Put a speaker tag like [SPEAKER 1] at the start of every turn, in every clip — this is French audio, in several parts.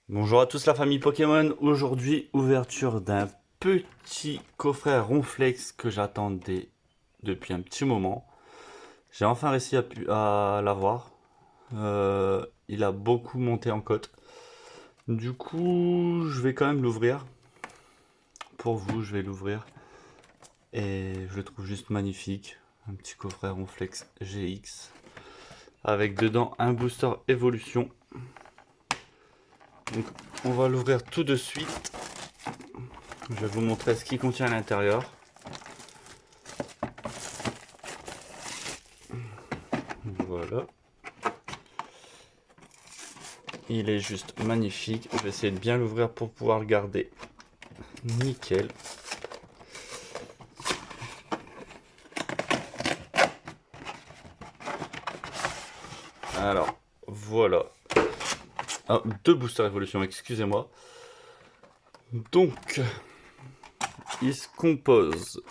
[SPEAKER 1] Bonjour à tous la famille Pokémon, aujourd'hui ouverture d'un petit coffret Ronflex que j'attendais depuis un petit moment. J'ai enfin réussi à l'avoir. Il a beaucoup monté en cote. Du coup, je vais quand même l'ouvrir. Pour vous, je vais l'ouvrir. Et je le trouve juste magnifique. Un petit coffret Ronflex GX. Avec dedans un booster évolution. Donc on va l'ouvrir tout de suite. Je vais vous montrer ce qu'il contient à l'intérieur. Voilà. Il est juste magnifique. Je vais essayer de bien l'ouvrir pour pouvoir le garder. Nickel. Alors, voilà. Ah, deux boosters évolution, excusez-moi. Donc, il se compose.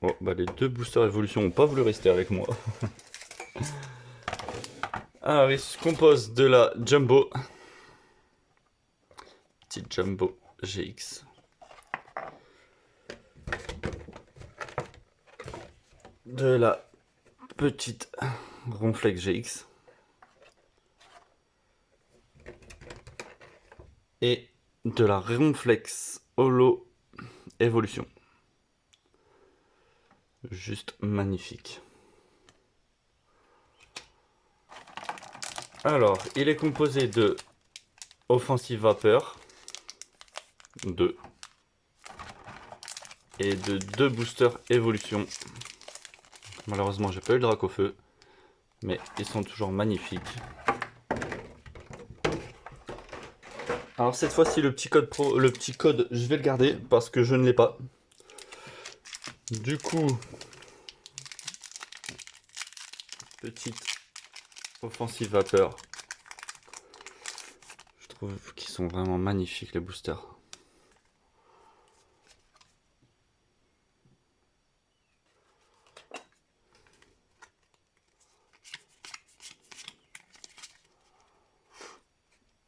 [SPEAKER 1] Oh, bah les deux boosters évolution n'ont pas voulu rester avec moi. Alors, il se compose de la Jumbo. Petite Jumbo GX. De la petite Ronflex GX. Et de la Ronflex Holo Evolution. Juste magnifique. Alors, il est composé de Offensive Vapeur 2 et de deux boosters évolution. Malheureusement, j'ai pas eu le Dracofeu, mais ils sont toujours magnifiques. Alors cette fois-ci, le petit code, je vais le garder parce que je ne l'ai pas. Du coup, petite Offensive Vapeur. Je trouve qu'ils sont vraiment magnifiques les boosters.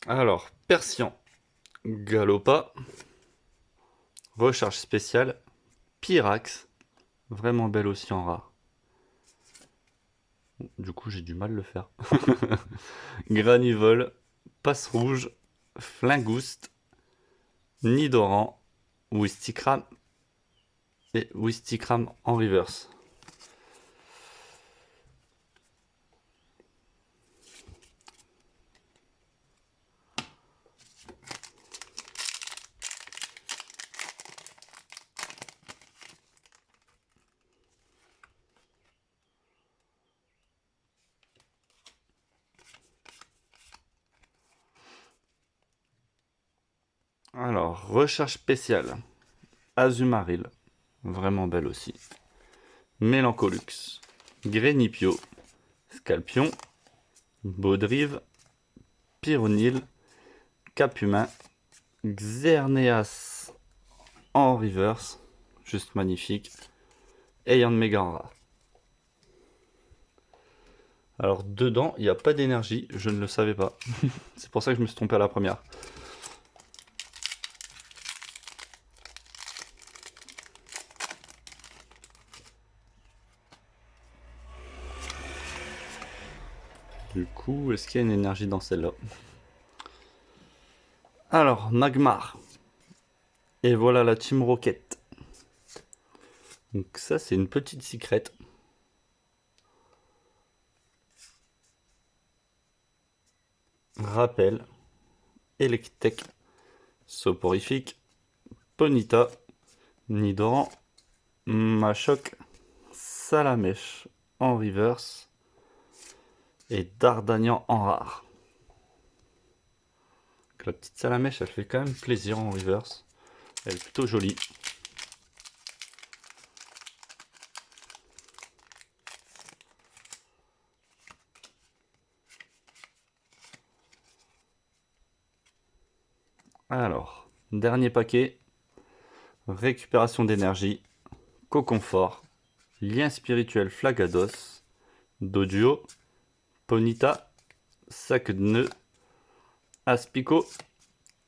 [SPEAKER 1] Alors, Persian, Galopa, recharge spéciale, Pyrax, vraiment belle aussi en rare. Du coup, j'ai du mal à le faire. Granivol, Passe Rouge, Flingouste, Nidoran, Wistikram et Wistikram en reverse. Alors, recherche spéciale. Azumaril, vraiment belle aussi. Mélancolux, Grénipio, Scalpion, Baudrive, Pyronil, Capumin, Xerneas en reverse, juste magnifique, et Yann Mega en rare. Alors dedans, il n'y a pas d'énergie, je ne le savais pas. C'est pour ça que je me suis trompé à la première. Du coup, est-ce qu'il y a une énergie dans celle-là? Alors, Magmar. Et voilà la Team Rocket. Donc ça, c'est une petite secret. Rappel. Electek. Soporifique. Ponyta. Nidoran. Machoc. Salamèche en reverse. Et Dardanian en rare. Donc la petite Salamèche, elle fait quand même plaisir en reverse. Elle est plutôt jolie. Alors, dernier paquet. Récupération d'énergie. Coconfort. Lien spirituel Flagados. Doduo. Ponyta. sac de nœuds, Aspico,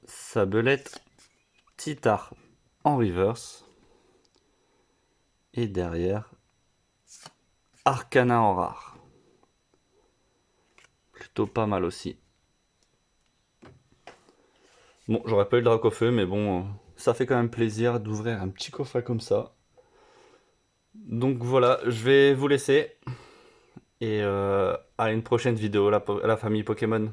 [SPEAKER 1] Sabelette, Titar en reverse. Et derrière, Arcana en rare. Plutôt pas mal aussi. Bon, j'aurais pas eu le drac au feu, mais bon, ça fait quand même plaisir d'ouvrir un petit coffret comme ça. Donc voilà, je vais vous laisser. Et à une prochaine vidéo, la famille Pokémon.